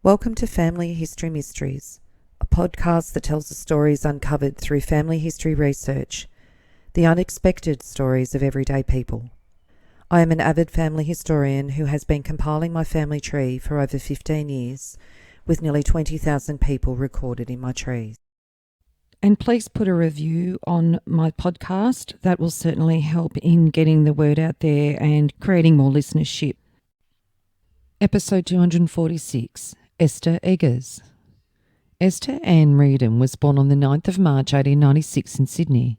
Welcome to Family History Mysteries, a podcast that tells the stories uncovered through family history research, the unexpected stories of everyday people. I am an avid family historian who has been compiling my family tree for over 15 years, with nearly 20,000 people recorded in my trees. And please put a review on my podcast. That will certainly help in getting the word out there and creating more listenership. Episode 246. Esther Eggers. Esther Ann Reardon was born on the 9th of March 1896 in Sydney.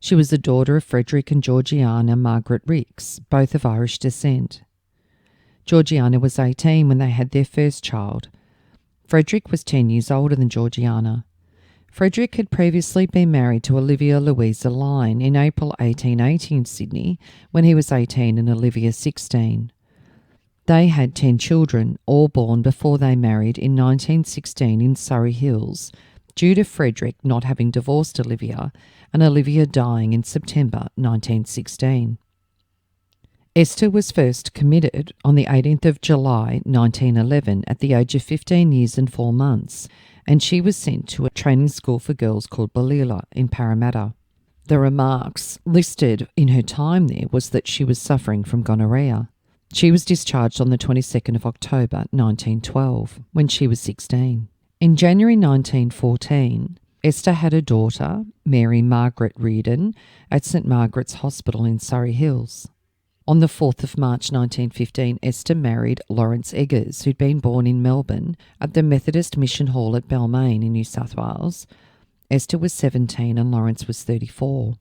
She was the daughter of Frederick and Georgiana Margaret Ricks, both of Irish descent. Georgiana was 18 when they had their first child. Frederick was 10 years older than Georgiana. Frederick had previously been married to Olivia Louisa Lyne in April 1880 in Sydney when he was 18 and Olivia 16. They had 10 children, all born before they married in 1916 in Surrey Hills, due to Frederick not having divorced Olivia and Olivia dying in September 1916. Esther was first committed on the 18th of July 1911 at the age of 15 years and 4 months, and she was sent to a training school for girls called Balila in Parramatta. The remarks listed in her time there was that she was suffering from gonorrhea. She was discharged on the 22nd of October 1912 when she was 16. In January 1914, Esther had a daughter, Mary Margaret Reardon, at St Margaret's Hospital in Surrey Hills. On the 4th of March 1915, Esther married Lawrence Eggers, who'd been born in Melbourne at the Methodist Mission Hall at Balmain in New South Wales. Esther was 17 and Lawrence was 34.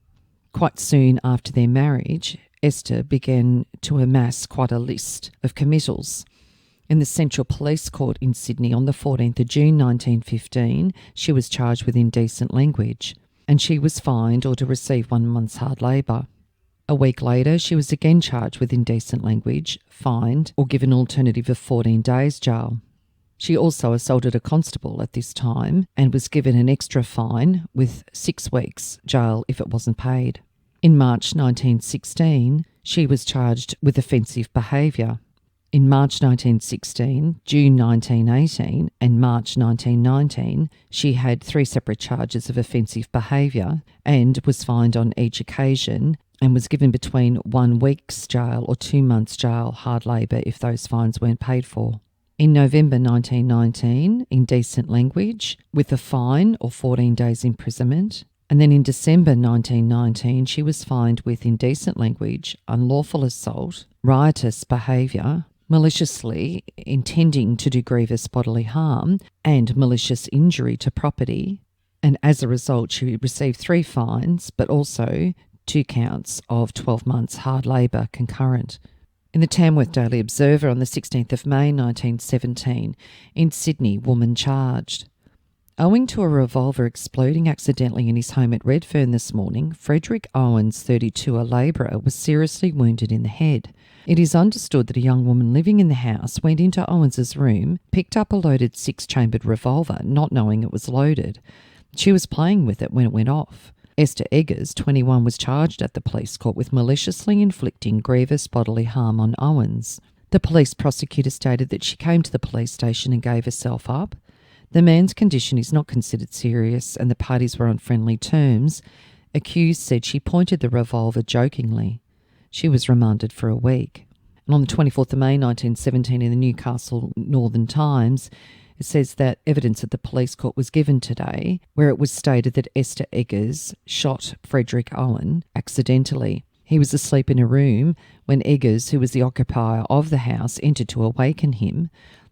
Quite soon after their marriage, Esther began to amass quite a list of committals. In the Central Police Court in Sydney on the 14th of June 1915, she was charged with indecent language, and she was fined or to receive 1 month's hard labour. A week later, she was again charged with indecent language, fined, or given an alternative of 14 days jail. She also assaulted a constable at this time and was given an extra fine with 6 weeks jail if it wasn't paid. In March 1916, she was charged with offensive behaviour. In March 1916, June 1918 and March 1919, she had 3 separate charges of offensive behaviour and was fined on each occasion and was given between 1 week's jail or 2 months' jail hard labour if those fines weren't paid for. In November 1919, indecent language with a fine or 14 days imprisonment. And then in December 1919, she was fined with indecent language, unlawful assault, riotous behaviour, maliciously intending to do grievous bodily harm, and malicious injury to property. And as a result, she received 3 fines, but also 2 counts of 12 months hard labour concurrent. In the Tamworth Daily Observer on the 16th of May 1917, in Sydney, woman charged. Owing to a revolver exploding accidentally in his home at Redfern this morning, Frederick Owens, 32, a labourer, was seriously wounded in the head. It is understood that a young woman living in the house went into Owens's room, picked up a loaded 6-chambered revolver, not knowing it was loaded. She was playing with it when it went off. Esther Eggers, 21, was charged at the police court with maliciously inflicting grievous bodily harm on Owens. The police prosecutor stated that she came to the police station and gave herself up. The man's condition is not considered serious and the parties were on friendly terms. Accused said she pointed the revolver jokingly. She was remanded for a week. And on the 24th of May 1917 in the Newcastle Northern Times, it says that evidence at the police court was given today where it was stated that Esther Eggers shot Frederick Owen accidentally. He was asleep in a room when Eggers, who was the occupier of the house, entered to awaken him.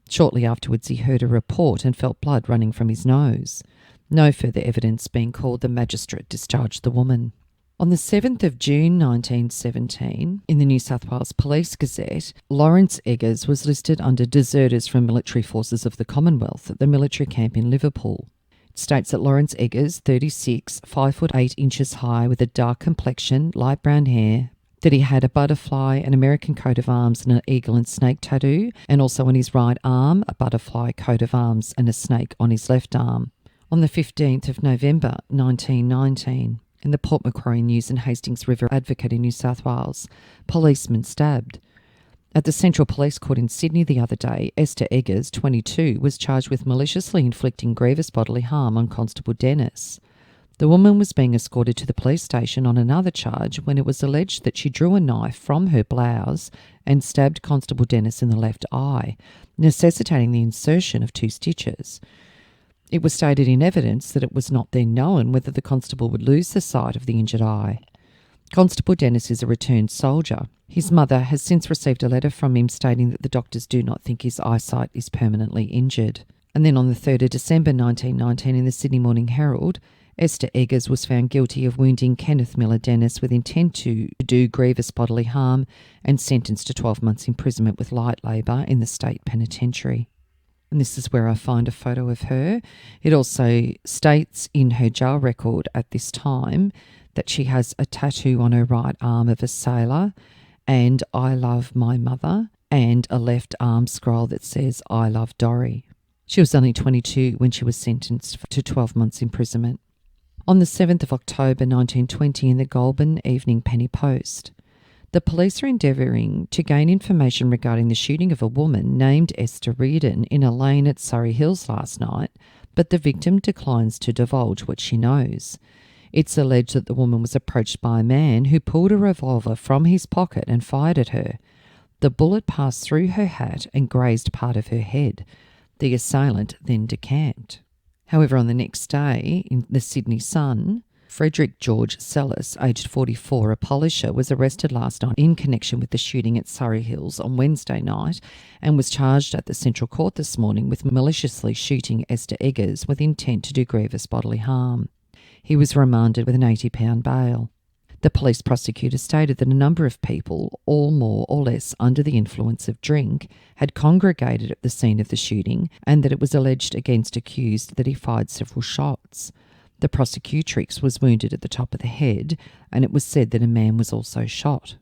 Shortly afterwards, he heard a report and felt blood running from his nose. No further evidence being called, the magistrate discharged the woman. On the 7th of June 1917, in the New South Wales Police Gazette, Lawrence Eggers was listed under deserters from military forces of the Commonwealth at the military camp in Liverpool. It states that Lawrence Eggers, 36, 5 foot 8 inches high, with a dark complexion, light brown hair, that he had a butterfly, an American coat of arms and an eagle and snake tattoo, and also on his right arm a butterfly coat of arms and a snake on his left arm. On the 15th of November 1919, in the Port Macquarie News and Hastings River Advocate in New South Wales, policeman stabbed. At the Central Police Court in Sydney the other day, Esther Eggers, 22, was charged with maliciously inflicting grievous bodily harm on Constable Dennis. The woman was being escorted to the police station on another charge when it was alleged that she drew a knife from her blouse and stabbed Constable Dennis in the left eye, necessitating the insertion of 2 stitches. It was stated in evidence that it was not then known whether the constable would lose the sight of the injured eye. Constable Dennis is a returned soldier. His mother has since received a letter from him stating that the doctors do not think his eyesight is permanently injured. And then on the 3rd of December 1919 in the Sydney Morning Herald, Esther Eggers was found guilty of wounding Kenneth Miller Dennis with intent to do grievous bodily harm and sentenced to 12 months imprisonment with light labour in the state penitentiary. And this is where I find a photo of her. It also states in her jail record at this time that she has a tattoo on her right arm of a sailor and "I love my mother" and a left arm scroll that says "I love Dory." She was only 22 when she was sentenced to 12 months imprisonment. On the 7th of October 1920 in the Goulburn Evening Penny Post, the police are endeavouring to gain information regarding the shooting of a woman named Esther Reardon in a lane at Surrey Hills last night, but the victim declines to divulge what she knows. It's alleged that the woman was approached by a man who pulled a revolver from his pocket and fired at her. The bullet passed through her hat and grazed part of her head. The assailant then decamped. However, on the next day, in the Sydney Sun, Frederick George Sellis, aged 44, a polisher, was arrested last night in connection with the shooting at Surrey Hills on Wednesday night and was charged at the Central Court this morning with maliciously shooting Esther Eggers with intent to do grievous bodily harm. He was remanded with an £80 bail. The police prosecutor stated that a number of people, all more or less under the influence of drink, had congregated at the scene of the shooting and that it was alleged against accused that he fired several shots. The prosecutrix was wounded at the top of the head, and it was said that a man was also shot.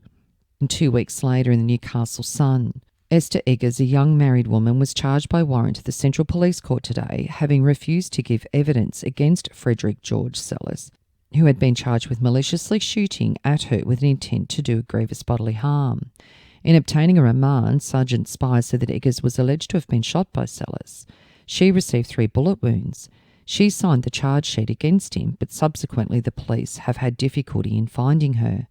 And 2 weeks later in the Newcastle Sun, Esther Eggers, a young married woman, was charged by warrant at the Central Police Court today, having refused to give evidence against Frederick George Sellis, who had been charged with maliciously shooting at her with an intent to do grievous bodily harm. In obtaining a remand, Sergeant Spy said that Eggers was alleged to have been shot by Sellis. She received 3 bullet wounds. She signed the charge sheet against him, but subsequently the police have had difficulty in finding her.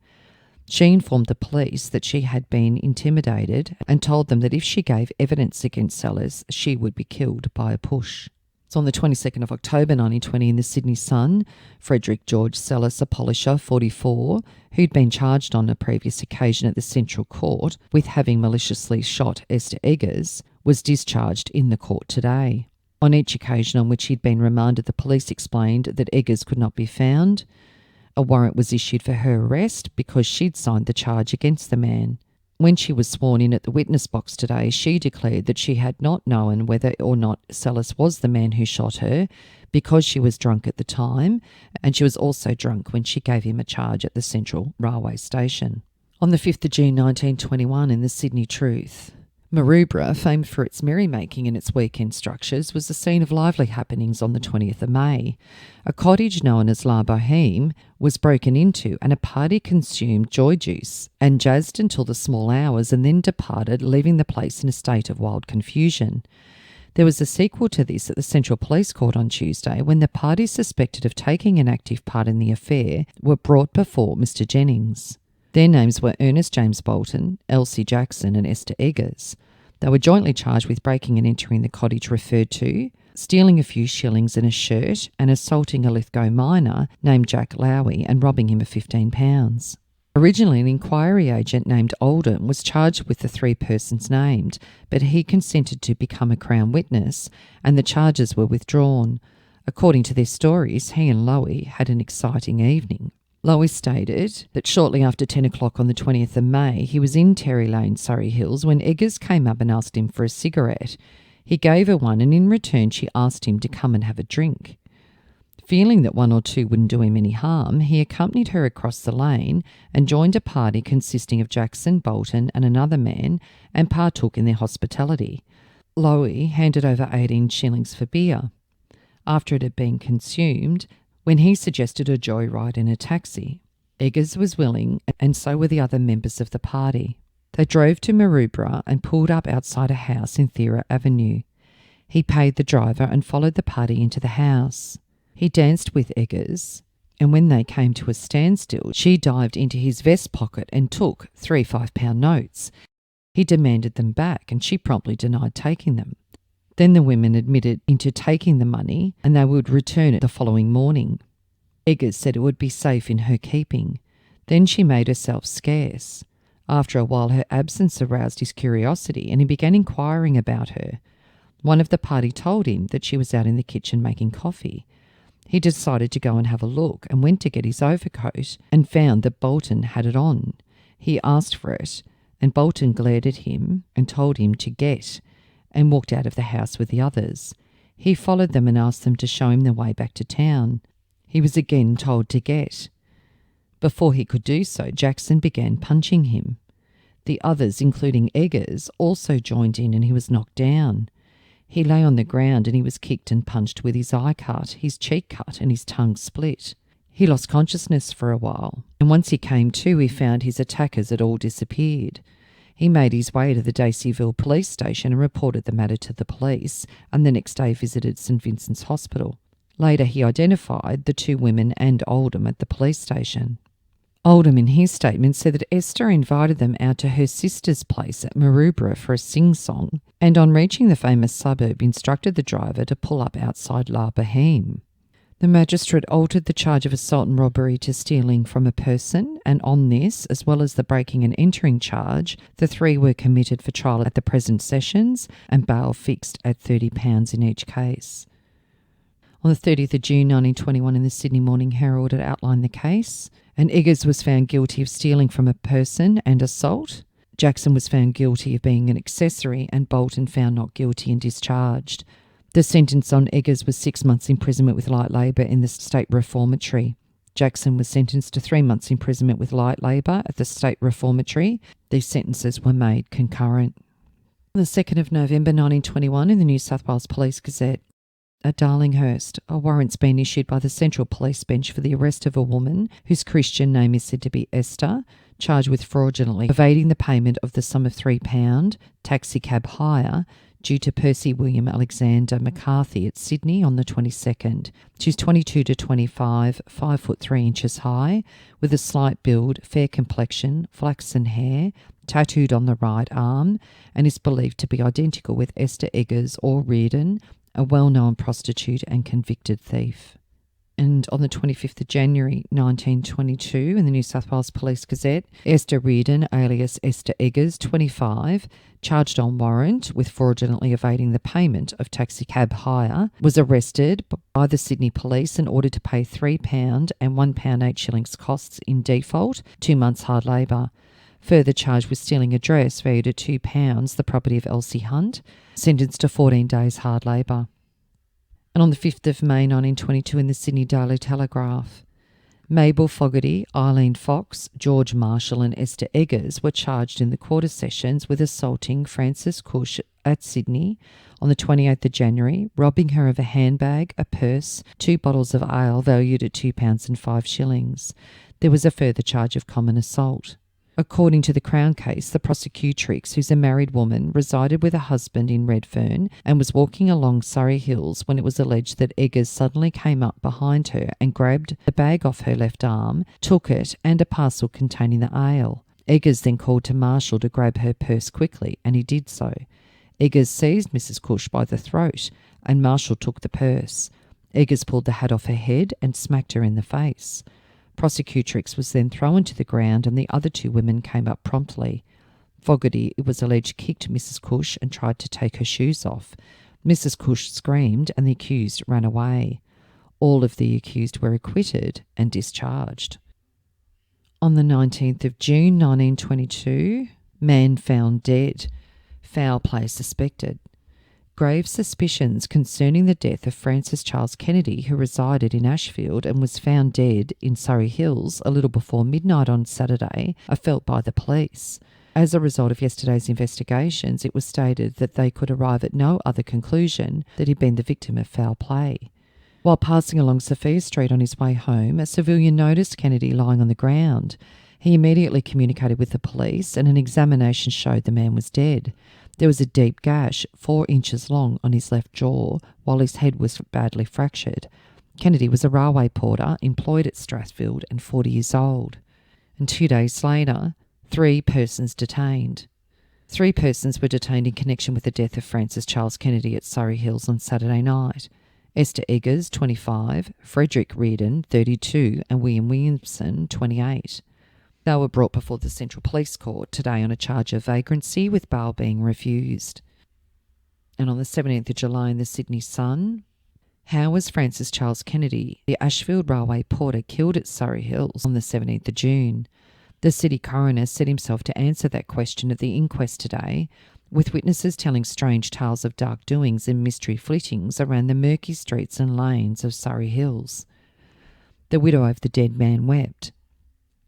She informed the police that she had been intimidated and told them that if she gave evidence against Sellis, she would be killed by a push. So on the 22nd of October 1920 in the Sydney Sun, Frederick George Sellis, a polisher, 44, who'd been charged on a previous occasion at the Central Court with having maliciously shot Esther Eggers, was discharged in the court today. On each occasion on which he'd been remanded, the police explained that Eggers could not be found. A warrant was issued for her arrest because she'd signed the charge against the man. When she was sworn in at the witness box today, she declared that she had not known whether or not Sellis was the man who shot her because she was drunk at the time, and she was also drunk when she gave him a charge at the Central Railway Station. On the 5th of June 1921 in the Sydney Truth, Maroubra, famed for its merrymaking and its weekend structures, was the scene of lively happenings on the 20th of May. A cottage known as La Boheme was broken into and a party consumed joy juice and jazzed until the small hours and then departed, leaving the place in a state of wild confusion. There was a sequel to this at the Central Police Court on Tuesday when the parties suspected of taking an active part in the affair were brought before Mr Jennings. Their names were Ernest James Bolton, Elsie Jackson and Esther Eggers. They were jointly charged with breaking and entering the cottage referred to, stealing a few shillings and a shirt, and assaulting a Lithgow miner named Jack Lowy and robbing him of £15. Originally, an inquiry agent named Oldham was charged with the 3 persons named, but he consented to become a Crown witness and the charges were withdrawn. According to their stories, he and Lowy had an exciting evening. Lowy stated that shortly after 10 o'clock on the 20th of May, he was in Terry Lane, Surrey Hills, when Eggers came up and asked him for a cigarette. He gave her one, and in return she asked him to come and have a drink. Feeling that 1 or 2 wouldn't do him any harm, he accompanied her across the lane and joined a party consisting of Jackson, Bolton and another man and partook in their hospitality. Lowy handed over 18 shillings for beer. After it had been consumed, when he suggested a joyride in a taxi, Eggers was willing, and so were the other members of the party. They drove to Maroubra and pulled up outside a house in Thera Avenue. He paid the driver and followed the party into the house. He danced with Eggers, and when they came to a standstill, she dived into his vest pocket and took 3 5-pound notes. He demanded them back, and she promptly denied taking them. Then the women admitted into taking the money, and they would return it the following morning. Eggers said it would be safe in her keeping. Then she made herself scarce. After a while, her absence aroused his curiosity, and he began inquiring about her. One of the party told him that she was out in the kitchen making coffee. He decided to go and have a look and went to get his overcoat and found that Bolton had it on. He asked for it, and Bolton glared at him and told him to get, and walked out of the house with the others. He followed them and asked them to show him the way back to town. He was again told to get. Before he could do so, Jackson began punching him. The others, including Eggers, also joined in, and he was knocked down. He lay on the ground and he was kicked and punched with his eye cut, his cheek cut, and his tongue split. He lost consciousness for a while, and once he came to, he found his attackers had all disappeared. He made his way to the Daceyville police station and reported the matter to the police, and the next day visited St Vincent's Hospital. Later, he identified the 2 women and Oldham at the police station. Oldham, in his statement, said that Esther invited them out to her sister's place at Maroubra for a sing-song, and on reaching the famous suburb, instructed the driver to pull up outside La Boheme. The magistrate altered the charge of assault and robbery to stealing from a person, and on this, as well as the breaking and entering charge, the 3 were committed for trial at the present sessions, and bail fixed at £30 in each case. On the 30th of June 1921, in the Sydney Morning Herald, it outlined the case, and Eggers was found guilty of stealing from a person and assault. Jackson was found guilty of being an accessory, and Bolton found not guilty and discharged. The sentence on Eggers was 6 months imprisonment with light labour in the State Reformatory. Jackson was sentenced to 3 months imprisonment with light labour at the State Reformatory. These sentences were made concurrent. On the 2nd of November 1921, in the New South Wales Police Gazette, at Darlinghurst, a warrant's been issued by the Central Police Bench for the arrest of a woman whose Christian name is said to be Esther, charged with fraudulently evading the payment of the sum of £3 taxicab hire due to Percy William Alexander McCarthy at Sydney on the 22nd. She's 22 to 25, 5 foot 3 inches high, with a slight build, fair complexion, flaxen hair, tattooed on the right arm, and is believed to be identical with Esther Eggers or Reardon, a well-known prostitute and convicted thief. And on the 25th of January 1922, in the New South Wales Police Gazette, Esther Reardon, alias Esther Eggers, 25, charged on warrant with fraudulently evading the payment of taxicab hire, was arrested by the Sydney Police and ordered to pay £3 and £1 8 shillings costs in default, 2 months hard labour. Further charged with stealing a dress valued at £2, the property of Elsie Hunt, sentenced to 14 days hard labour. And on the 5th of May 1922, in the Sydney Daily Telegraph, Mabel Fogarty, Eileen Fox, George Marshall and Esther Eggers were charged in the quarter sessions with assaulting Frances Cush at Sydney on the 28th of January, robbing her of a handbag, a purse, 2 bottles of ale valued at £2 and 5 shillings. There was a further charge of common assault. According to the Crown case, the prosecutrix, who's a married woman, resided with a husband in Redfern and was walking along Surrey Hills when it was alleged that Eggers suddenly came up behind her and grabbed the bag off her left arm, took it and a parcel containing the ale. Eggers then called to Marshall to grab her purse quickly, and he did so. Eggers seized Mrs. Cush by the throat, and Marshall took the purse. Eggers pulled the hat off her head and smacked her in the face. Prosecutrix was then thrown to the ground, and the other 2 women came up promptly. Fogarty, it was alleged, kicked Mrs. Cush and tried to take her shoes off. Mrs. Cush screamed and the accused ran away. All of the accused were acquitted and discharged. On the 19th of June 1922, man found dead, foul play suspected. Grave suspicions concerning the death of Francis Charles Kennedy, who resided in Ashfield and was found dead in Surrey Hills a little before midnight on Saturday, are felt by the police. As a result of yesterday's investigations, it was stated that they could arrive at no other conclusion that he'd been the victim of foul play. While passing along Sophia Street on his way home, a civilian noticed Kennedy lying on the ground. He immediately communicated with the police, and an examination showed the man was dead. There was a deep gash, 4 inches long, on his left jaw, while his head was badly fractured. Kennedy was a railway porter employed at Strathfield and 40 years old. And 2 days later, 3 persons detained. 3 persons were detained in connection with the death of Francis Charles Kennedy at Surrey Hills on Saturday night. Esther Eggers, 25, Frederick Reardon, 32, and William Williamson, 28. They were brought before the Central Police Court today on a charge of vagrancy, with bail being refused. And on the 17th of July in the Sydney Sun, how was Francis Charles Kennedy, the Ashfield Railway porter, killed at Surrey Hills on the 17th of June? The city coroner set himself to answer that question at the inquest today, with witnesses telling strange tales of dark doings and mystery flittings around the murky streets and lanes of Surrey Hills. The widow of the dead man wept.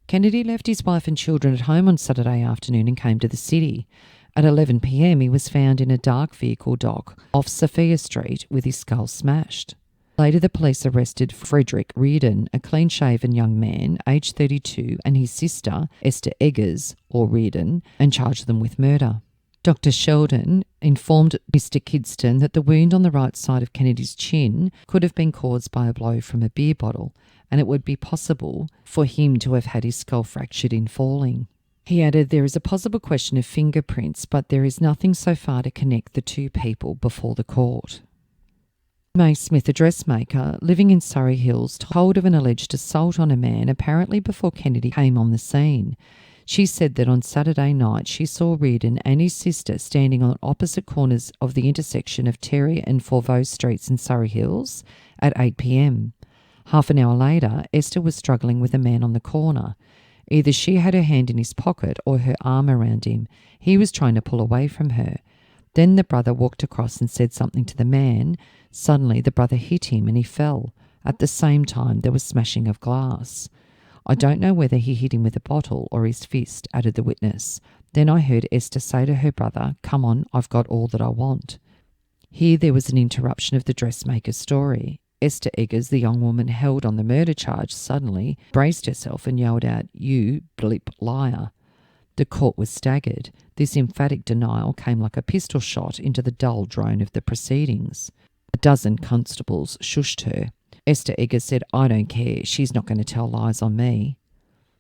Kennedy left his wife and children at home on Saturday afternoon and came to the city. At 11 p.m, he was found in a dark vehicle dock off Sophia Street with his skull smashed. Later, the police arrested Frederick Reardon, a clean-shaven young man, aged 32, and his sister, Esther Eggers, or Reardon, and charged them with murder. Dr. Sheldon informed Mr. Kidston that the wound on the right side of Kennedy's chin could have been caused by a blow from a beer bottle, and it would be possible for him to have had his skull fractured in falling. He added, there is a possible question of fingerprints, but there is nothing so far to connect the 2 people before the court. May Smith, a dressmaker living in Surrey Hills, told of an alleged assault on a man apparently before Kennedy came on the scene. She said that on Saturday night she saw Reardon and his sister standing on opposite corners of the intersection of Terry and Fourvaux Streets in Surrey Hills at 8 p.m. Half an hour later, Esther was struggling with a man on the corner. Either she had her hand in his pocket or her arm around him. He was trying to pull away from her. Then the brother walked across and said something to the man. Suddenly the brother hit him and he fell. At the same time there was smashing of glass. I don't know whether he hit him with a bottle or his fist, added the witness. Then I heard Esther say to her brother, come on, I've got all that I want. Here there was an interruption of the dressmaker's story. Esther Eggers, the young woman held on the murder charge, suddenly braced herself and yelled out, you bleep liar. The court was staggered. This emphatic denial came like a pistol shot into the dull drone of the proceedings. A dozen constables shushed her. Esther Eggers said, I don't care, she's not going to tell lies on me.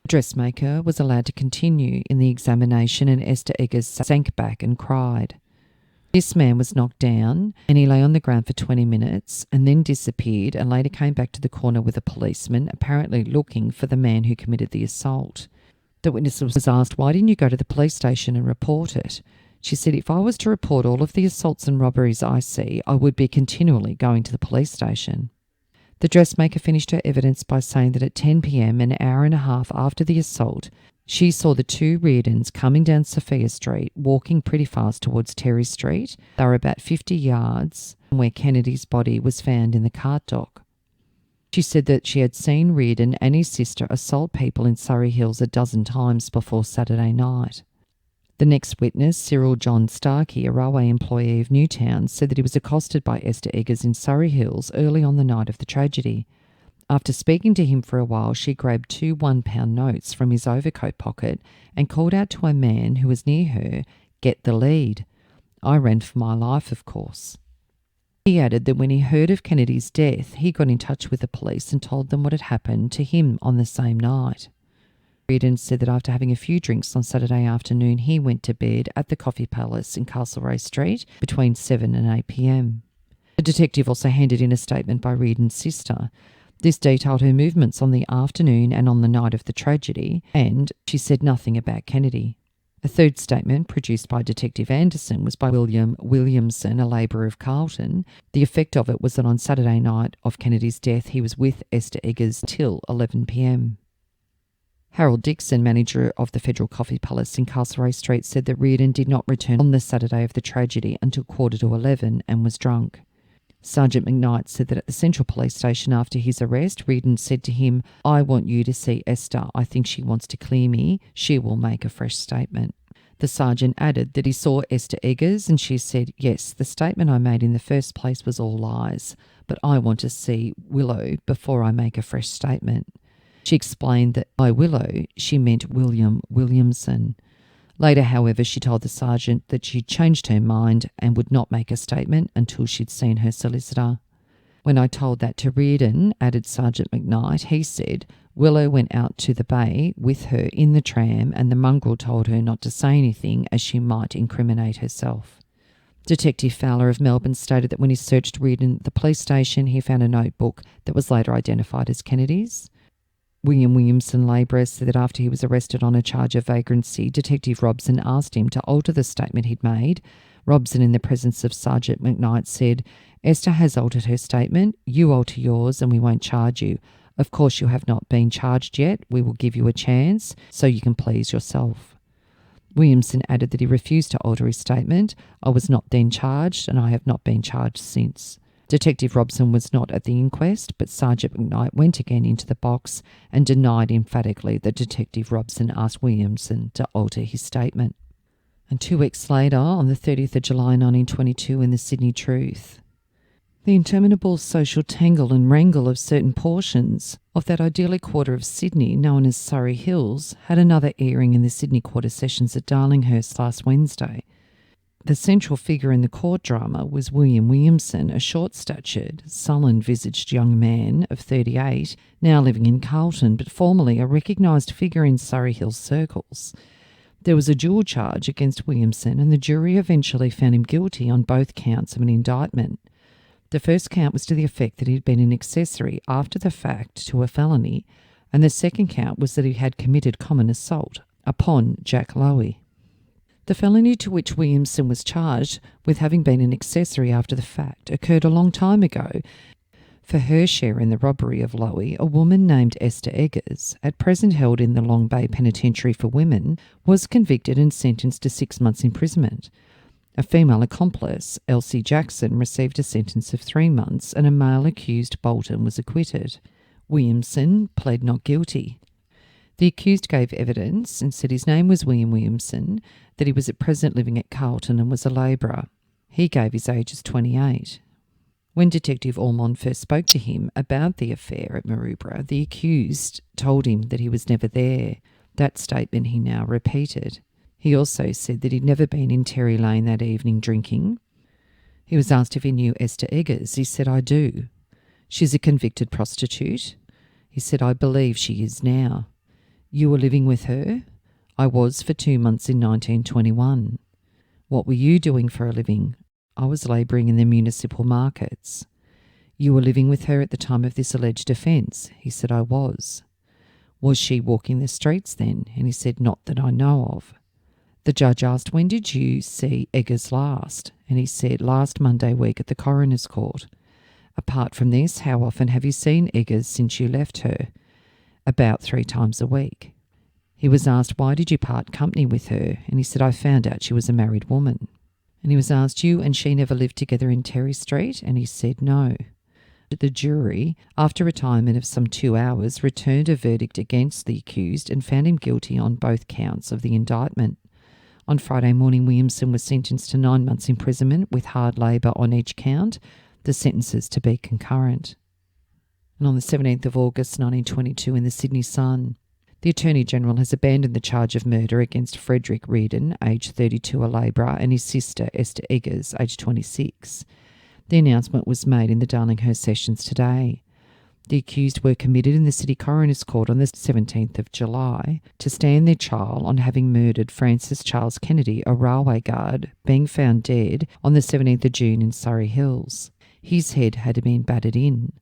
The dressmaker was allowed to continue in the examination and Esther Eggers sank back and cried. This man was knocked down and he lay on the ground for 20 minutes and then disappeared and later came back to the corner with a policeman, apparently looking for the man who committed the assault. The witness was asked, why didn't you go to the police station and report it? She said, if I was to report all of the assaults and robberies I see, I would be continually going to the police station. The dressmaker finished her evidence by saying that at 10 p.m, an hour and a half after the assault, she saw the 2 Reardons coming down Sophia Street, walking pretty fast towards Terry Street. They were about 50 yards from where Kennedy's body was found in the cart dock. She said that she had seen Reardon and his sister assault people in Surrey Hills a dozen times before Saturday night. The next witness, Cyril John Starkey, a railway employee of Newtown, said that he was accosted by Esther Eggers in Surrey Hills early on the night of the tragedy. After speaking to him for a while, she grabbed 2 £1 notes from his overcoat pocket and called out to a man who was near her, get the lead. I ran for my life, of course. He added that when he heard of Kennedy's death, he got in touch with the police and told them what had happened to him on the same night. Reardon said that after having a few drinks on Saturday afternoon, he went to bed at the Coffee Palace in Castlereagh Street between 7 and 8 p.m. The detective also handed in a statement by Reardon's sister. This detailed her movements on the afternoon and on the night of the tragedy, and she said nothing about Kennedy. A third statement, produced by Detective Anderson, was by William Williamson, a labourer of Carlton. The effect of it was that on Saturday night of Kennedy's death, he was with Esther Eggers till 11 p.m. Harold Dixon, manager of the Federal Coffee Palace in Castlereagh Street, said that Reardon did not return on the Saturday of the tragedy until 11:15 and was drunk. Sergeant McKnight said that at the Central Police Station after his arrest, Reardon said to him, I want you to see Esther. I think she wants to clear me. She will make a fresh statement. The sergeant added that he saw Esther Eggers and she said, yes, the statement I made in the first place was all lies, but I want to see Willow before I make a fresh statement. She explained that by Willow she meant William Williamson. Later, however, she told the sergeant that she'd changed her mind and would not make a statement until she'd seen her solicitor. When I told that to Reardon, added Sergeant McKnight, he said Willow went out to the bay with her in the tram and the mongrel told her not to say anything as she might incriminate herself. Detective Fowler of Melbourne stated that when he searched Reardon at the police station, he found a notebook that was later identified as Kennedy's. William Williamson labourer said that after he was arrested on a charge of vagrancy, Detective Robson asked him to alter the statement he'd made. Robson, in the presence of Sergeant McKnight, said, "Esther has altered her statement. You alter yours and we won't charge you. Of course you have not been charged yet. We will give you a chance so you can please yourself." Williamson added that he refused to alter his statement. "I was not then charged and I have not been charged since." Detective Robson was not at the inquest, but Sergeant McKnight went again into the box and denied emphatically that Detective Robson asked Williamson to alter his statement. And 2 weeks later, on the 30th of July 1922, in the Sydney Truth, the interminable social tangle and wrangle of certain portions of that idyllic quarter of Sydney known as Surrey Hills had another airing in the Sydney Quarter Sessions at Darlinghurst last Wednesday. The central figure in the court drama was William Williamson, a short-statured, sullen-visaged young man of 38, now living in Carlton, but formerly a recognised figure in Surrey Hills circles. There was a dual charge against Williamson, and the jury eventually found him guilty on both counts of an indictment. The first count was to the effect that he had been an accessory after the fact to a felony, and the second count was that he had committed common assault upon Jack Lowy. The felony to which Williamson was charged with having been an accessory after the fact occurred a long time ago. For her share in the robbery of Lowy, a woman named Esther Eggers, at present held in the Long Bay Penitentiary for Women, was convicted and sentenced to 6 months' imprisonment. A female accomplice, Elsie Jackson, received a sentence of 3 months and a male accused, Bolton, was acquitted. Williamson pled not guilty. The accused gave evidence and said his name was William Williamson, that he was at present living at Carlton and was a labourer. He gave his age as 28. When Detective Ormond first spoke to him about the affair at Maroubra, the accused told him that he was never there. That statement he now repeated. He also said that he'd never been in Terry Lane that evening drinking. He was asked if he knew Esther Eggers. He said, "I do. She's a convicted prostitute." He said, "I believe she is now." "You were living with her?" "I was for 2 months in 1921. "What were you doing for a living?" "I was labouring in the municipal markets." "You were living with her at the time of this alleged offence?" He said, "I was." "Was she walking the streets then?" And he said, "Not that I know of." The judge asked, "When did you see Eggers last?" And he said, "Last Monday week at the coroner's court." "Apart from this, how often have you seen Eggers since you left her?" "About 3 times a week." He was asked, "Why did you part company with her?" And he said, "I found out she was a married woman." And he was asked, "You and she never lived together in Terry Street?" And he said, "No." The jury, after retirement of some 2 hours, returned a verdict against the accused and found him guilty on both counts of the indictment. On Friday morning, Williamson was sentenced to 9 months' imprisonment with hard labour on each count, the sentences to be concurrent. And on the 17th of August 1922 in the Sydney Sun, the Attorney-General has abandoned the charge of murder against Frederick Reardon, aged 32, a labourer, and his sister Esther Eggers, aged 26. The announcement was made in the Darlinghurst Sessions today. The accused were committed in the City Coroner's Court on the 17th of July to stand their trial on having murdered Francis Charles Kennedy, a railway guard, being found dead on the 17th of June in Surrey Hills. His head had been battered in.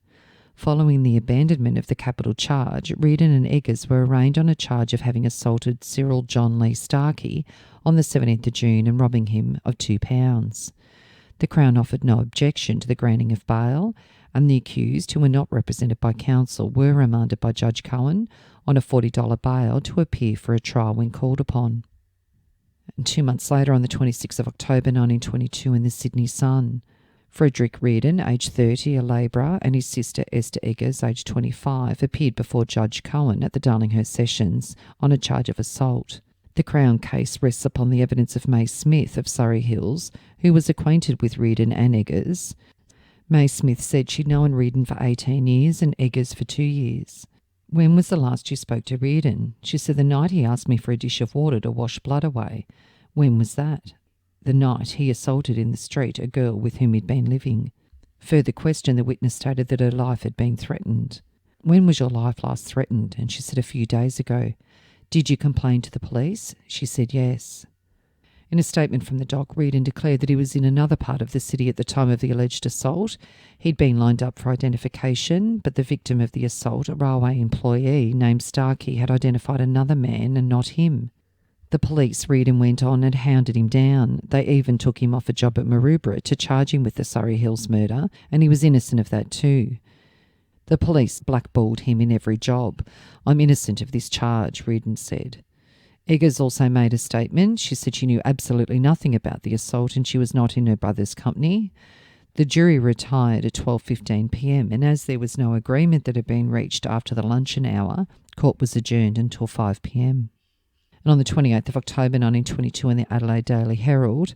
Following the abandonment of the capital charge, Reardon and Eggers were arraigned on a charge of having assaulted Cyril John Lee Starkey on the 17th of June and robbing him of £2. The Crown offered no objection to the granting of bail, and the accused, who were not represented by counsel, were remanded by Judge Cohen on a $40 bail to appear for a trial when called upon. And 2 months later, on the 26th of October 1922 in the Sydney Sun, Frederick Reardon, aged 30, a labourer, and his sister Esther Eggers, aged 25, appeared before Judge Cohen at the Darlinghurst Sessions on a charge of assault. The Crown case rests upon the evidence of May Smith of Surrey Hills, who was acquainted with Reardon and Eggers. May Smith said she'd known Reardon for 18 years and Eggers for 2 years. When was the last you spoke to Reardon? She said the night he asked me for a dish of water to wash blood away. When was that? The night he assaulted in the street a girl with whom he'd been living. Further question, the witness stated that her life had been threatened. When was your life last threatened? And she said a few days ago. Did you complain to the police? She said yes. In a statement from the dock, Reardon declared that he was in another part of the city at the time of the alleged assault. He'd been lined up for identification, but the victim of the assault, a railway employee named Starkey, had identified another man and not him. The police, Reardon went on, had hounded him down. They even took him off a job at Maroubra to charge him with the Surrey Hills murder, and he was innocent of that too. The police blackballed him in every job. I'm innocent of this charge, Reardon said. Eggers also made a statement. She said she knew absolutely nothing about the assault and she was not in her brother's company. The jury retired at 12:15 p.m, and as there was no agreement that had been reached after the luncheon hour, court was adjourned until 5 p.m. And on the 28th of October 1922 in the Adelaide Daily Herald,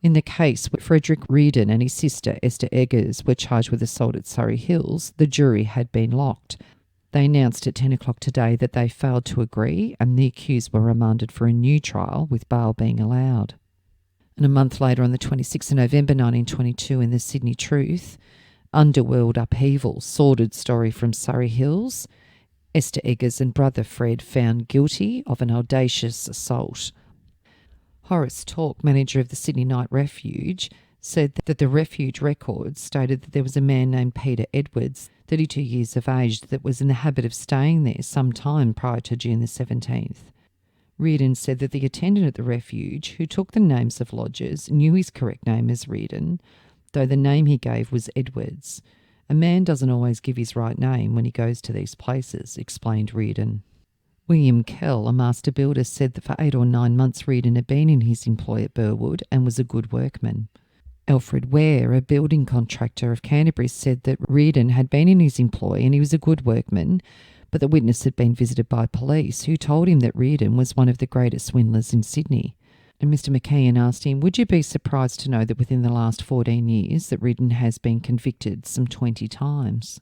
in the case where Frederick Reardon and his sister Esther Eggers were charged with assault at Surrey Hills, the jury had been locked. They announced at 10 o'clock today that they failed to agree and the accused were remanded for a new trial with bail being allowed. And a month later, on the 26th of November 1922 in the Sydney Truth, underworld upheaval, sordid story from Surrey Hills, Esther Eggers and brother Fred found guilty of an audacious assault. Horace Talk, manager of the Sydney Night Refuge, said that the refuge records stated that there was a man named Peter Edwards, 32 years of age, that was in the habit of staying there some time prior to June the 17th. Reardon said that the attendant at the refuge, who took the names of lodgers, knew his correct name as Reardon, though the name he gave was Edwards. A man doesn't always give his right name when he goes to these places, explained Reardon. William Kell, a master builder, said that for 8 or 9 months Reardon had been in his employ at Burwood and was a good workman. Alfred Ware, a building contractor of Canterbury, said that Reardon had been in his employ and he was a good workman, but the witness had been visited by police who told him that Reardon was one of the greatest swindlers in Sydney. And Mr McKeon asked him, would you be surprised to know that within the last 14 years that Reardon has been convicted some 20 times?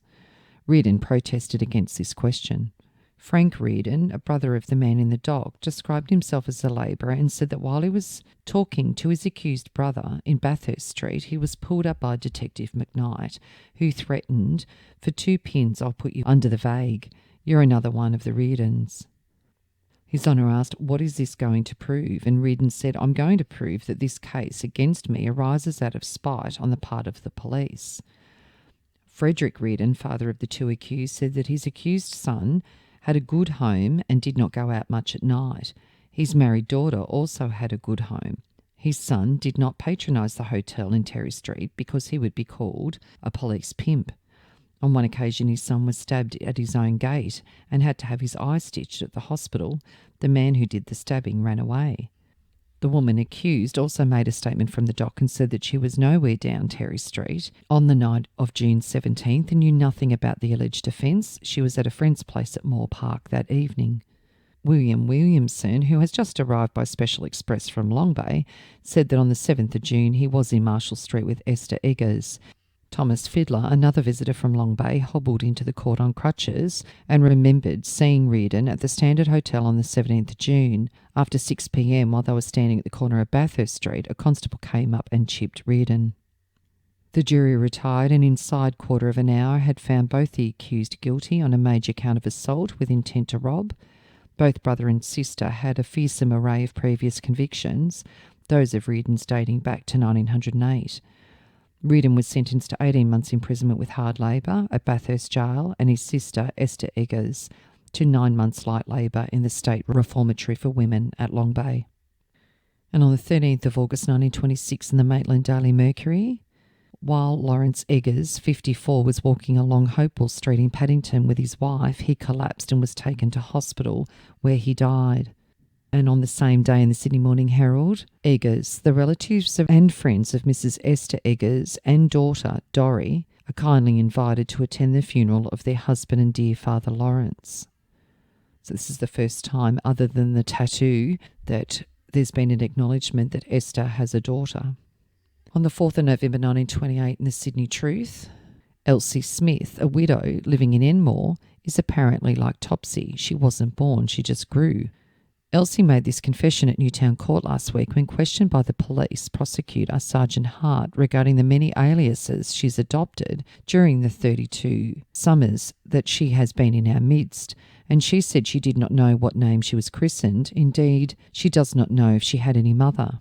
Reardon protested against this question. Frank Reardon, a brother of the man in the dock, described himself as a labourer and said that while he was talking to his accused brother in Bathurst Street, he was pulled up by Detective McKnight, who threatened, "For 2 pins I'll put you under the vague. You're another one of the Reardons." His Honour asked, "What is this going to prove?" And Reardon said, "I'm going to prove that this case against me arises out of spite on the part of the police." Frederick Reardon, father of the 2 accused, said that his accused son had a good home and did not go out much at night. His married daughter also had a good home. His son did not patronise the hotel in Terry Street because he would be called a police pimp. On one occasion his son was stabbed at his own gate and had to have his eye stitched at the hospital. The man who did the stabbing ran away. The woman accused also made a statement from the dock and said that she was nowhere down Terry Street on the night of June 17th and knew nothing about the alleged offence. She was at a friend's place at Moore Park that evening. William Williamson, who has just arrived by special express from Long Bay, said that on the 7th of June he was in Marshall Street with Esther Eggers. Thomas Fiddler, another visitor from Long Bay, hobbled into the court on crutches and remembered seeing Reardon at the Standard Hotel on the 17th of June. After 6 p.m, while they were standing at the corner of Bathurst Street, a constable came up and chipped Reardon. The jury retired and inside quarter of an hour had found both the accused guilty on a major count of assault with intent to rob. Both brother and sister had a fearsome array of previous convictions, those of Reardon's dating back to 1908. Reardon was sentenced to 18 months imprisonment with hard labour at Bathurst Jail and his sister, Esther Eggers, to 9 months light labour in the State Reformatory for Women at Long Bay. And on the 13th of August 1926 in the Maitland Daily Mercury, while Lawrence Eggers, 54, was walking along Hopewell Street in Paddington with his wife, he collapsed and was taken to hospital where he died. And on the same day in the Sydney Morning Herald, Eggers, the relatives and friends of Mrs. Esther Eggers and daughter Dorrie, are kindly invited to attend the funeral of their husband and dear father Lawrence. So this is the first time, other than the tattoo, that there's been an acknowledgement that Esther has a daughter. On the 4th of November 1928 in the Sydney Truth, Elsie Smith, a widow living in Enmore, is apparently like Topsy. She wasn't born, she just grew. Elsie made this confession at Newtown Court last week when questioned by the police prosecutor Sergeant Hart regarding the many aliases she's adopted during the 32 summers that she has been in our midst, and she said she did not know what name she was christened. Indeed, she does not know if she had any mother.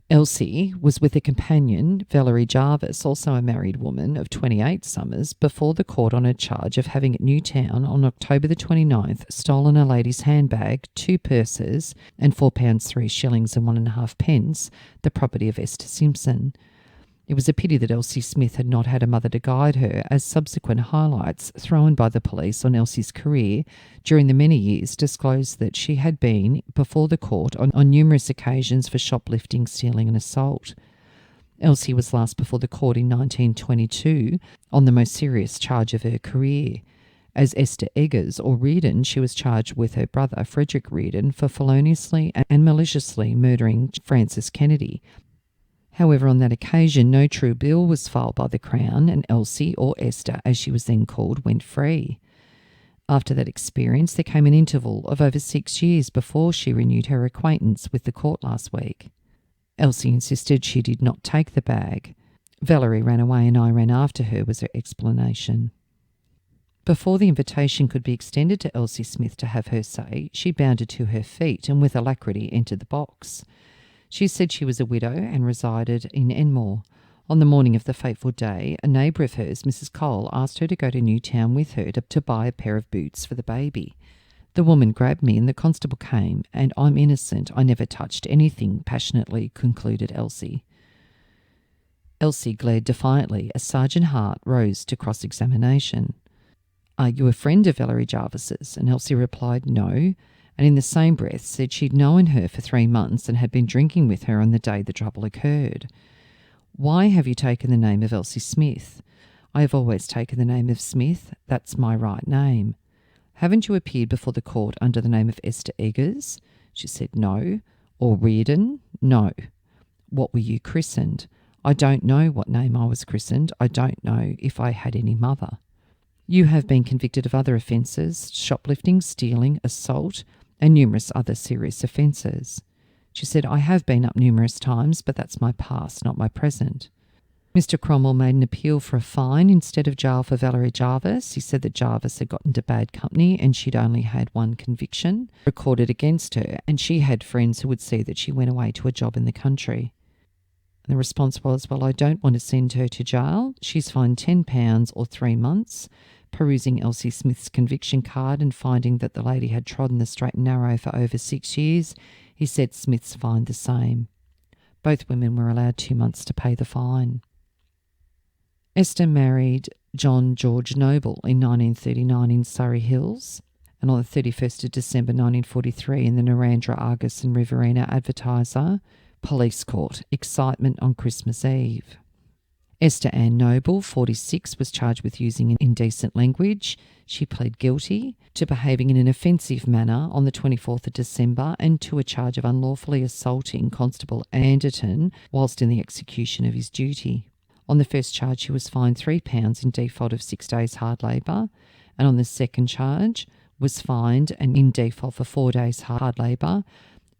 Elsie was with a companion, Valerie Jarvis, also a married woman of 28 summers, before the court on a charge of having at Newtown on October the 29th stolen a lady's handbag, 2 purses and £4 3 shillings and 1.5 pence, the property of Esther Simpson. It was a pity that Elsie Smith had not had a mother to guide her, as subsequent highlights thrown by the police on Elsie's career during the many years disclosed that she had been before the court on numerous occasions for shoplifting, stealing and assault. Elsie was last before the court in 1922 on the most serious charge of her career. As Esther Eggers or Reardon, she was charged with her brother Frederick Reardon for feloniously and maliciously murdering Francis Kennedy. However, on that occasion, no true bill was filed by the Crown, and Elsie, or Esther as she was then called, went free. After that experience, there came an interval of over 6 years before she renewed her acquaintance with the court last week. Elsie insisted she did not take the bag. Valerie ran away and I ran after her, was her explanation. Before the invitation could be extended to Elsie Smith to have her say, she bounded to her feet and with alacrity entered the box. She said she was a widow and resided in Enmore. On the morning of the fateful day, a neighbour of hers, Mrs. Cole, asked her to go to Newtown with her to buy a pair of boots for the baby. The woman grabbed me and the constable came, and I'm innocent. I never touched anything, passionately concluded Elsie. Elsie glared defiantly as Sergeant Hart rose to cross-examination. Are you a friend of Valerie Jarvis's? And Elsie replied no, and in the same breath said she'd known her for 3 months and had been drinking with her on the day the trouble occurred. Why have you taken the name of Elsie Smith? I have always taken the name of Smith. That's my right name. Haven't you appeared before the court under the name of Esther Eggers? She said no. Or Reardon? No. What were you christened? I don't know what name I was christened. I don't know if I had any mother. You have been convicted of other offences, shoplifting, stealing, assault, and numerous other serious offences. She said, I have been up numerous times, but that's my past, not my present. Mr. Cromwell made an appeal for a fine instead of jail for Valerie Jarvis. He said that Jarvis had got into bad company and she'd only had 1 conviction recorded against her, and she had friends who would see that she went away to a job in the country. And the response was, well, I don't want to send her to jail. She's fined £10 or 3 months. Perusing Elsie Smith's conviction card and finding that the lady had trodden the straight and narrow for over 6 years, he said Smith's fine the same. Both women were allowed 2 months to pay the fine. Esther married John George Noble in 1939 in Surrey Hills, and on the 31st of December 1943 in the Narrandera Argus and Riverina Advertiser, Police Court, excitement on Christmas Eve. Esther Ann Noble, 46, was charged with using indecent language. She pled guilty to behaving in an offensive manner on the 24th of December and to a charge of unlawfully assaulting Constable Anderton whilst in the execution of his duty. On the first charge, she was fined £3 in default of 6 days hard labour, and on the second charge was fined and in default for 4 days hard labour,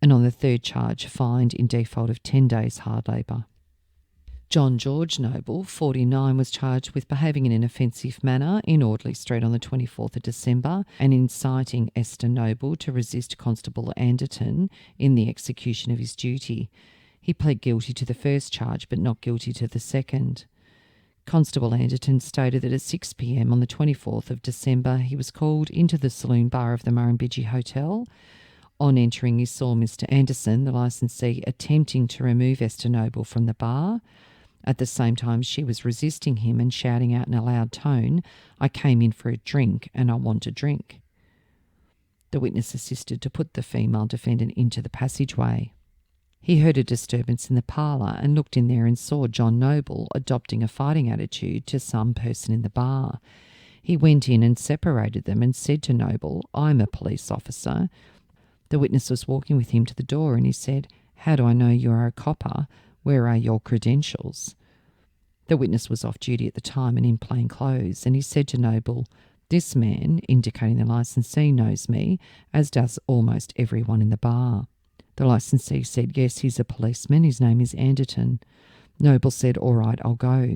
and on the third charge, fined in default of 10 days hard labour. John George Noble, 49, was charged with behaving in an offensive manner in Audley Street on the 24th of December and inciting Esther Noble to resist Constable Anderton in the execution of his duty. He pled guilty to the first charge but not guilty to the second. Constable Anderton stated that at 6 p.m. on the 24th of December he was called into the saloon bar of the Murrumbidgee Hotel. On entering, he saw Mr. Anderson, the licensee, attempting to remove Esther Noble from the bar. At the same time, she was resisting him and shouting out in a loud tone, I came in for a drink and I want a drink. The witness assisted to put the female defendant into the passageway. He heard a disturbance in the parlour and looked in there and saw John Noble adopting a fighting attitude to some person in the bar. He went in and separated them and said to Noble, I'm a police officer. The witness was walking with him to the door and he said, how do I know you are a copper? Where are your credentials? The witness was off duty at the time and in plain clothes, and he said to Noble, This man, indicating the licensee, knows me, as does almost everyone in the bar. The licensee said, yes, he's a policeman. His name is Anderton. Noble said, all right, I'll go.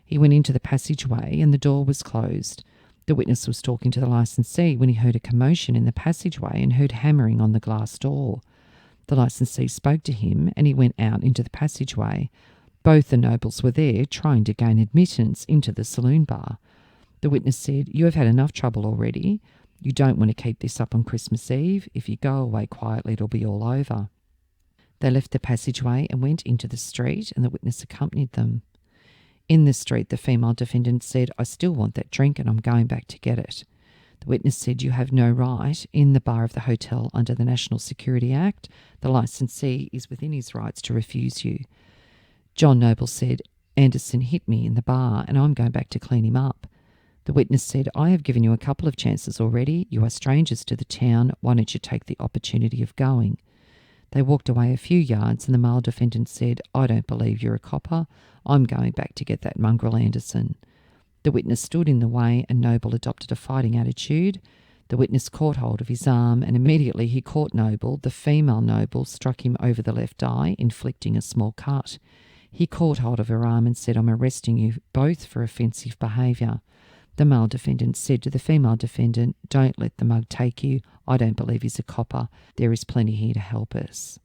He went into the passageway and the door was closed. The witness was talking to the licensee when he heard a commotion in the passageway and heard hammering on the glass door. The licensee spoke to him and he went out into the passageway. Both the Nobles were there trying to gain admittance into the saloon bar. The witness said, you have had enough trouble already. You don't want to keep this up on Christmas Eve. If you go away quietly, it'll be all over. They left the passageway and went into the street, and the witness accompanied them. In the street, the female defendant said, I still want that drink and I'm going back to get it. The witness said, you have no right in the bar of the hotel under the National Security Act. The licensee is within his rights to refuse you. John Noble said, Anderson hit me in the bar and I'm going back to clean him up. The witness said, I have given you a couple of chances already. You are strangers to the town. Why don't you take the opportunity of going? They walked away a few yards and the male defendant said, I don't believe you're a copper. I'm going back to get that mongrel Anderson. The witness stood in the way and Noble adopted a fighting attitude. The witness caught hold of his arm and immediately he caught Noble. The female Noble struck him over the left eye, inflicting a small cut. He caught hold of her arm and said, I'm arresting you both for offensive behaviour. The male defendant said to the female defendant, don't let the mug take you. I don't believe he's a copper. There is plenty here to help us.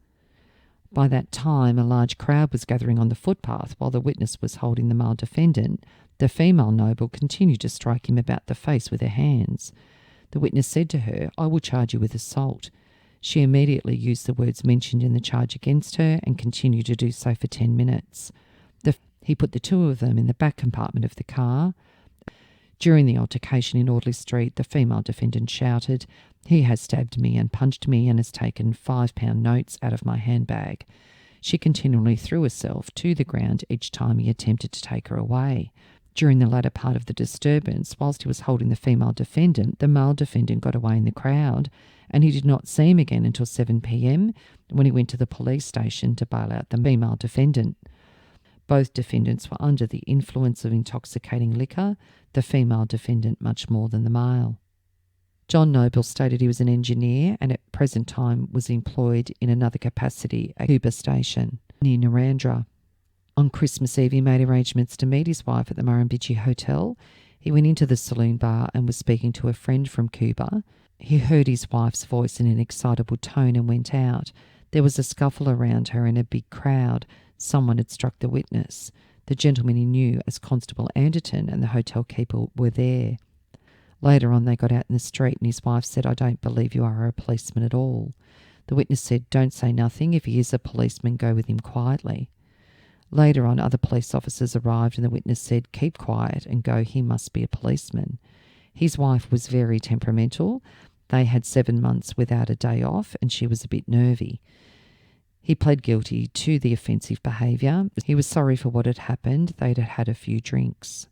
By that time, a large crowd was gathering on the footpath while the witness was holding the male defendant. The female Noble continued to strike him about the face with her hands. The witness said to her, I will charge you with assault. She immediately used the words mentioned in the charge against her and continued to do so for 10 minutes. He put the two of them in the back compartment of the car. During the altercation in Audley Street, the female defendant shouted, he has stabbed me and punched me and has taken £5 notes out of my handbag. She continually threw herself to the ground each time he attempted to take her away. During the latter part of the disturbance, whilst he was holding the female defendant, the male defendant got away in the crowd and he did not see him again until 7 p.m. when he went to the police station to bail out the female defendant. Both defendants were under the influence of intoxicating liquor, the female defendant much more than the male. John Noble stated he was an engineer and at present time was employed in another capacity at Cuba Station near Narrandera. On Christmas Eve, he made arrangements to meet his wife at the Murrumbidgee Hotel. He went into the saloon bar and was speaking to a friend from Cuba. He heard his wife's voice in an excitable tone and went out. There was a scuffle around her and a big crowd. Someone had struck the witness. The gentleman he knew as Constable Anderton and the hotel keeper were there. Later on, they got out in the street and his wife said, I don't believe you are a policeman at all. The witness said, don't say nothing. If he is a policeman, go with him quietly. Later on, other police officers arrived and the witness said, keep quiet and go, he must be a policeman. His wife was very temperamental. They had 7 months without a day off and she was a bit nervy. He pled guilty to the offensive behaviour. He was sorry for what had happened. They'd had a few drinks.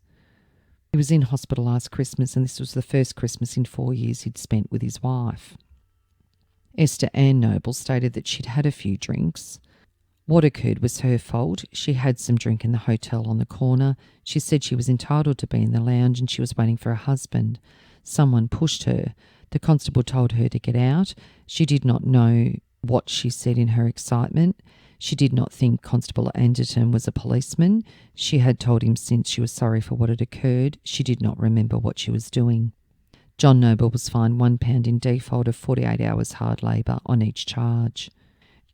He was in hospital last Christmas and this was the first Christmas in 4 years he'd spent with his wife. Esther Ann Noble stated that she'd had a few drinks. What occurred was her fault. She had some drink in the hotel on the corner. She said she was entitled to be in the lounge and she was waiting for her husband. Someone pushed her. The constable told her to get out. She did not know what she said in her excitement. She did not think Constable Anderton was a policeman. She had told him since she was sorry for what had occurred. She did not remember what she was doing. John Noble was fined £1 in default of 48 hours hard labour on each charge.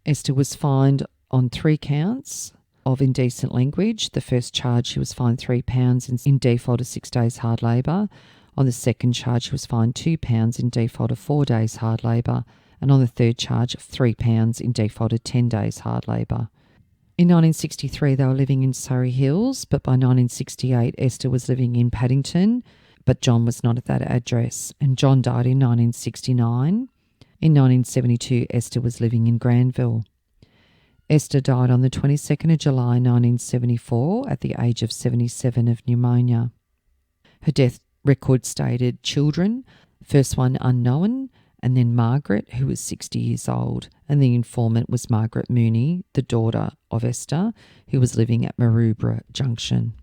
Esther was fined on 3 counts of indecent language. The first charge she was fined £3 in default of 6 days hard labour. On the second charge she was fined £2 in default of 4 days hard labour. And on the third charge, £3 in default of 10 days hard labour. In 1963, they were living in Surrey Hills, but by 1968, Esther was living in Paddington, but John was not at that address, and John died in 1969. In 1972, Esther was living in Granville. Esther died on the 22nd of July 1974 at the age of 77 of pneumonia. Her death record stated children, first one unknown, and then Margaret, who was 60 years old, and the informant was Margaret Mooney, the daughter of Esther, who was living at Maroubra Junction.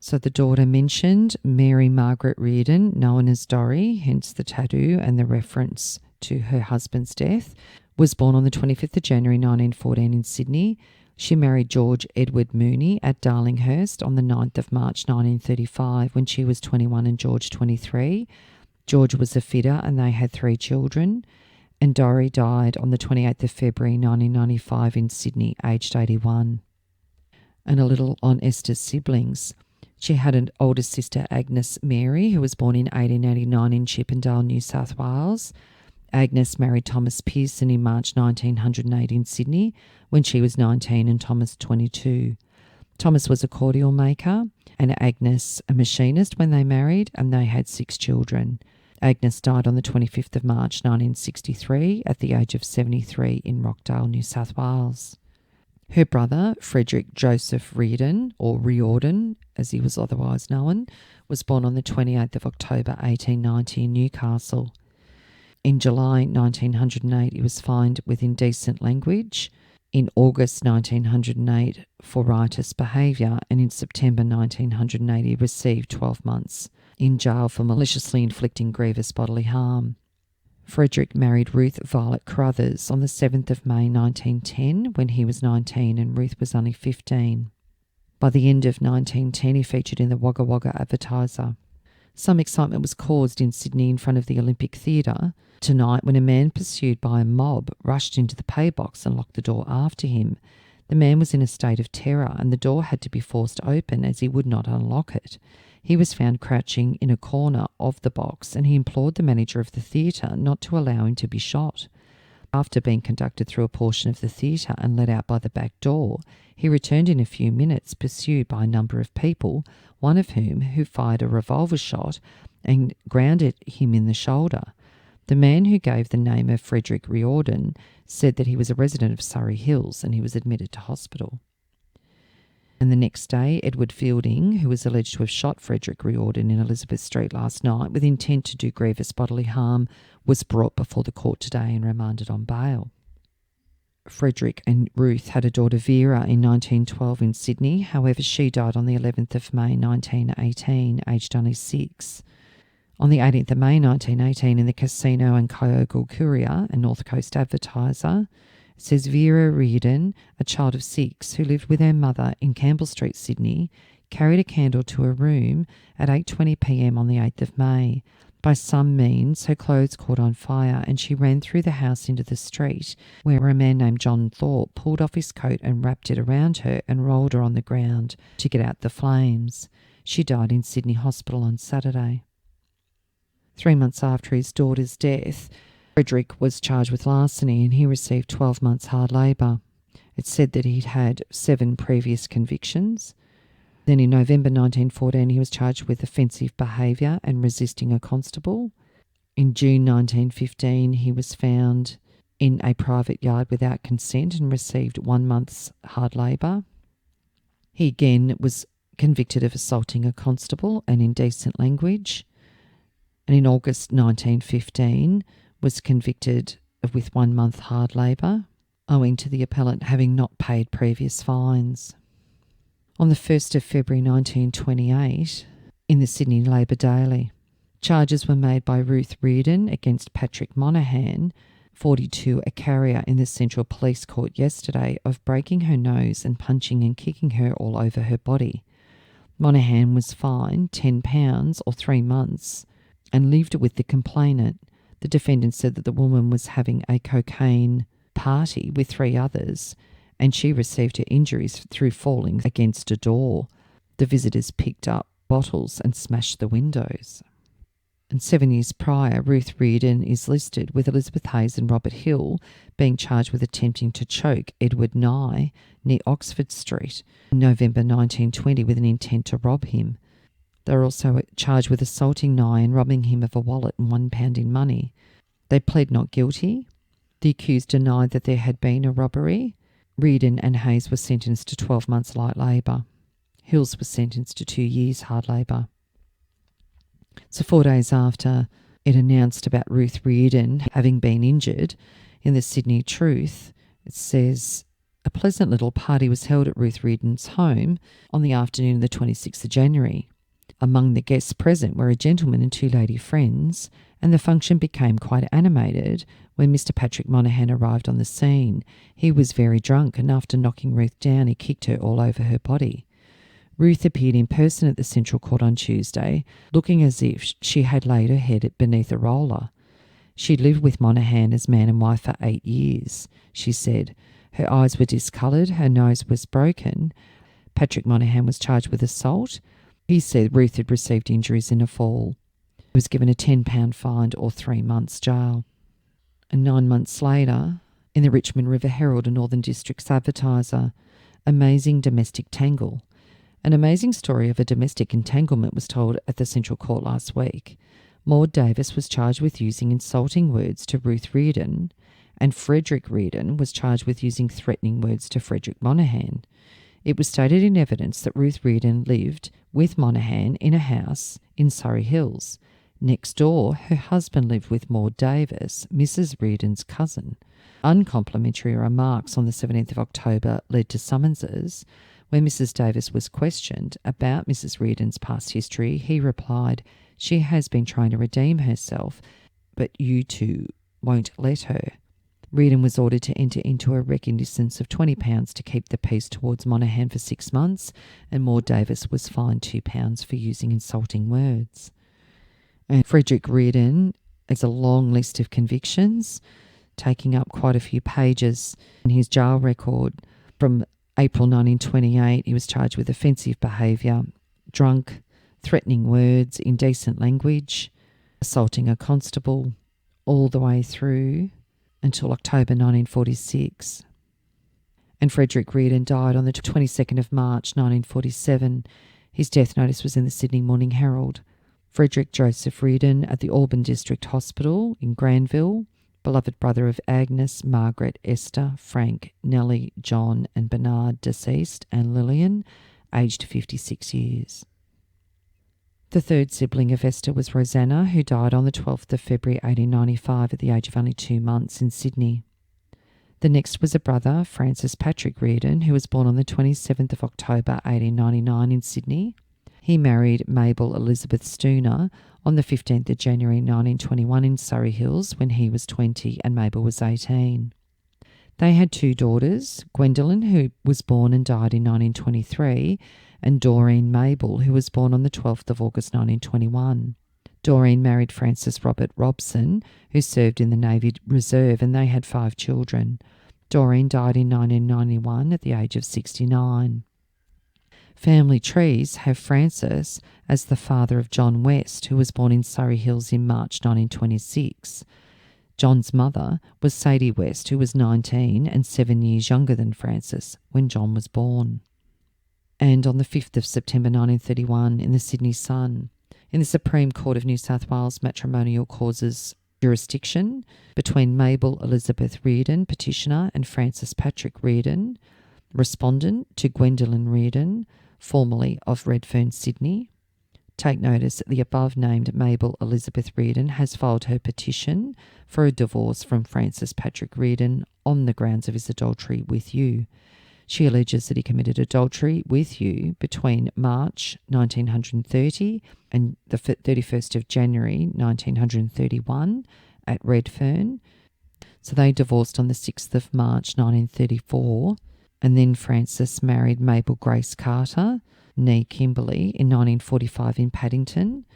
So the daughter mentioned, Mary Margaret Reardon, known as Dorry, hence the tattoo and the reference to her husband's death, was born on the 25th of January 1914 in Sydney. She married George Edward Mooney at Darlinghurst on the 9th of March 1935 when she was 21 and George 23. George was a fitter and they had 3 children. And Dorry died on the 28th of February 1995 in Sydney, aged 81. And a little on Esther's siblings. She had an older sister, Agnes Mary, who was born in 1889 in Chippendale, New South Wales. Agnes married Thomas Pearson in March 1908 in Sydney when she was 19 and Thomas 22. Thomas was a cordial maker and Agnes a machinist when they married, and they had 6 children. Agnes died on the 25th of March 1963 at the age of 73 in Rockdale, New South Wales. Her brother, Frederick Joseph Reardon, or Riordan as he was otherwise known, was born on the 28th of October 1890 in Newcastle. In July 1908, he was fined with indecent language. In August 1908 for riotous behaviour, and in September 1908 he received 12 months in jail for maliciously inflicting grievous bodily harm. Frederick married Ruth Violet Carruthers on the 7th of May 1910 when he was 19 and Ruth was only 15. By the end of 1910 he featured in the Wagga Wagga Advertiser. Some excitement was caused in Sydney in front of the Olympic Theatre tonight when a man pursued by a mob rushed into the pay box and locked the door after him. The man was in a state of terror and the door had to be forced open as he would not unlock it. He was found crouching in a corner of the box and he implored the manager of the theatre not to allow him to be shot. After being conducted through a portion of the theatre and let out by the back door, he returned in a few minutes pursued by a number of people, one of who fired a revolver shot and grounded him in the shoulder. The man who gave the name of Frederick Riordan said that he was a resident of Surrey Hills and he was admitted to hospital. And the next day, Edward Fielding, who was alleged to have shot Frederick Riordan in Elizabeth Street last night with intent to do grievous bodily harm, was brought before the court today and remanded on bail. Frederick and Ruth had a daughter Vera in 1912 in Sydney. However, she died on the 11th of May 1918, aged only 6. On the 18th of May 1918 in the Casino and Kyogle Courier, a North Coast Advertiser, it says Vera Reardon, a child of 6 who lived with her mother in Campbell Street, Sydney, carried a candle to her room at 8:20 p.m. on the 8th of May. By some means, her clothes caught on fire and she ran through the house into the street, where a man named John Thorpe pulled off his coat and wrapped it around her and rolled her on the ground to get out the flames. She died in Sydney Hospital on Saturday. 3 months after his daughter's death, Frederick was charged with larceny and he received 12 months hard labour. It said that he'd had 7 previous convictions. Then in November 1914 he was charged with offensive behaviour and resisting a constable. In June 1915 he was found in a private yard without consent and received 1 month's hard labour. He again was convicted of assaulting a constable and indecent language. And in August 1915 was convicted with 1 month hard labour, owing to the appellant having not paid previous fines. On the 1st of February 1928, in the Sydney Labour Daily, charges were made by Ruth Reardon against Patrick Monaghan, 42, a carrier in the Central Police Court yesterday, of breaking her nose and punching and kicking her all over her body. Monaghan was fined £10 or 3 months and lived with the complainant. The defendant said that the woman was having a cocaine party with 3 others and she received her injuries through falling against a door. The visitors picked up bottles and smashed the windows. And 7 years prior, Ruth Reardon is listed with Elizabeth Hayes and Robert Hill being charged with attempting to choke Edward Nye near Oxford Street in November 1920 with an intent to rob him. They were also charged with assaulting Nye and robbing him of a wallet and £1 in money. They pled not guilty. The accused denied that there had been a robbery. Reardon and Hayes were sentenced to 12 months light labour. Hills was sentenced to 2 years hard labour. So 4 days after it announced about Ruth Reardon having been injured in the Sydney Truth, it says A pleasant little party was held at Ruth Reardon's home on the afternoon of the 26th of January. Among the guests present were a gentleman and two lady friends, and the function became quite animated when Mr. Patrick Monaghan arrived on the scene. He was very drunk, and after knocking Ruth down, he kicked her all over her body. Ruth appeared in person at the Central Court on Tuesday, looking as if she had laid her head beneath a roller. She'd lived with Monaghan as man and wife for 8 years, she said. Her eyes were discoloured, her nose was broken. Patrick Monaghan was charged with assault. He said Ruth had received injuries in a fall. He was given a £10 fine or 3 months jail. And 9 months later, in the Richmond River Herald, a Northern District's advertiser, amazing domestic tangle. An amazing story of a domestic entanglement was told at the Central Court last week. Maud Davis was charged with using insulting words to Ruth Reardon, and Frederick Reardon was charged with using threatening words to Frederick Monaghan. It was stated in evidence that Ruth Reardon lived with Monaghan in a house in Surrey Hills. Next door, her husband lived with Maud Davis, Mrs. Reardon's cousin. Uncomplimentary remarks on the 17th of October led to summonses. When Mrs. Davis was questioned about Mrs. Reardon's past history, he replied, "She has been trying to redeem herself, but you two won't let her." Reardon was ordered to enter into a recognition of £20 to keep the peace towards Monaghan for 6 months, and Maud Davis was fined £2 for using insulting words. And Frederick Reardon has a long list of convictions, taking up quite a few pages in his jail record. From April 1928, he was charged with offensive behaviour, drunk, threatening words, indecent language, assaulting a constable, all the way through until October 1946. And Frederick Reardon died on the 22nd of March 1947. His death notice was in the Sydney Morning Herald. Frederick Joseph Reardon at the Auburn District Hospital in Granville, beloved brother of Agnes, Margaret, Esther, Frank, Nellie, John and Bernard, deceased, and Lillian, aged 56 years. The third sibling of Esther was Rosanna, who died on the 12th of February 1895 at the age of only 2 months in Sydney. The next was a brother, Francis Patrick Reardon, who was born on the 27th of October 1899 in Sydney. He married Mabel Elizabeth Stooner on the 15th of January 1921 in Surrey Hills when he was 20 and Mabel was 18. They had 2 daughters, Gwendolyn, who was born and died in 1923, and Doreen Mabel, who was born on the 12th of August 1921. Doreen married Francis Robert Robson, who served in the Navy Reserve, and they had 5 children. Doreen died in 1991 at the age of 69. Family trees have Francis as the father of John West, who was born in Surrey Hills in March 1926. John's mother was Sadie West, who was 19 and 7 years younger than Francis when John was born. And on the 5th of September 1931 in the Sydney Sun, in the Supreme Court of New South Wales matrimonial causes jurisdiction between Mabel Elizabeth Reardon, petitioner, and Francis Patrick Reardon, respondent to Gwendolyn Reardon, formerly of Redfern, Sydney. Take notice that the above-named Mabel Elizabeth Reardon has filed her petition for a divorce from Francis Patrick Reardon on the grounds of his adultery with you. She alleges that he committed adultery with you between March 1930 and the 31st of January 1931 at Redfern. So they divorced on the 6th of March 1934, and then Francis married Mabel Grace Carter, née Kimberley, in 1945 in Paddington.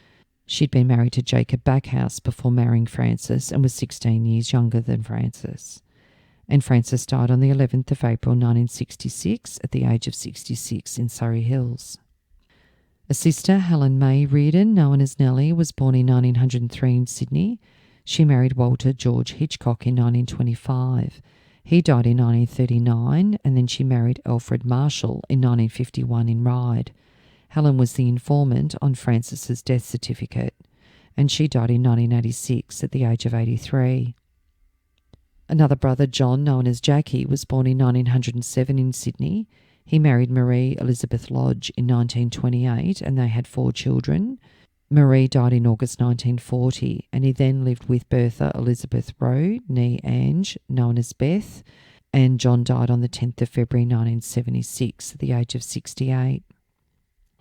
She'd been married to Jacob Backhouse before marrying Francis and was 16 years younger than Francis. And Francis died on the 11th of April 1966 at the age of 66 in Surrey Hills. A sister, Helen May Reardon, known as Nellie, was born in 1903 in Sydney. She married Walter George Hitchcock in 1925. He died in 1939, and then she married Alfred Marshall in 1951 in Ryde. Helen was the informant on Francis's death certificate, and she died in 1986 at the age of 83. Another brother, John, known as Jackie, was born in 1907 in Sydney. He married Marie Elizabeth Lodge in 1928, and they had 4 children. Marie died in August 1940, and he then lived with Bertha Elizabeth Rowe, née Ange, known as Beth, and John died on the 10th of February 1976 at the age of 68.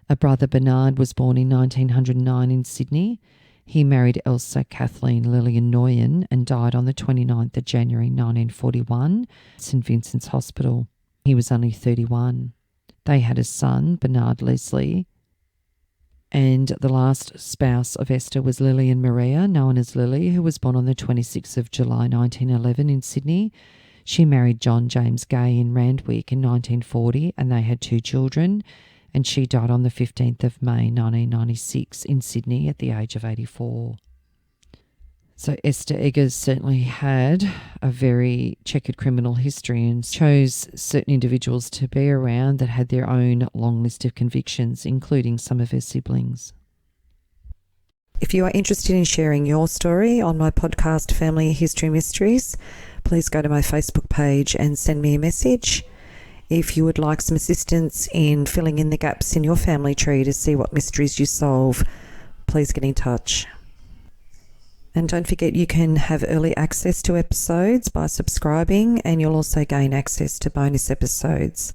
A brother, Bernard, was born in 1909 in Sydney. He married Elsa Kathleen Lillian Noyen and died on the 29th of January 1941 at St Vincent's Hospital. He was only 31. They had a son, Bernard Leslie, and the last spouse of Esther was Lillian Maria, known as Lily, who was born on the 26th of July 1911 in Sydney. She married John James Gay in Randwick in 1940 and they had 2 children, and she died on the 15th of May 1996 in Sydney at the age of 84. So Esther Eggers certainly had a very checkered criminal history and chose certain individuals to be around that had their own long list of convictions, including some of her siblings. If you are interested in sharing your story on my podcast, Family History Mysteries, please go to my Facebook page and send me a message. If you would like some assistance in filling in the gaps in your family tree to see what mysteries you solve, please get in touch. And don't forget, you can have early access to episodes by subscribing, and you'll also gain access to bonus episodes.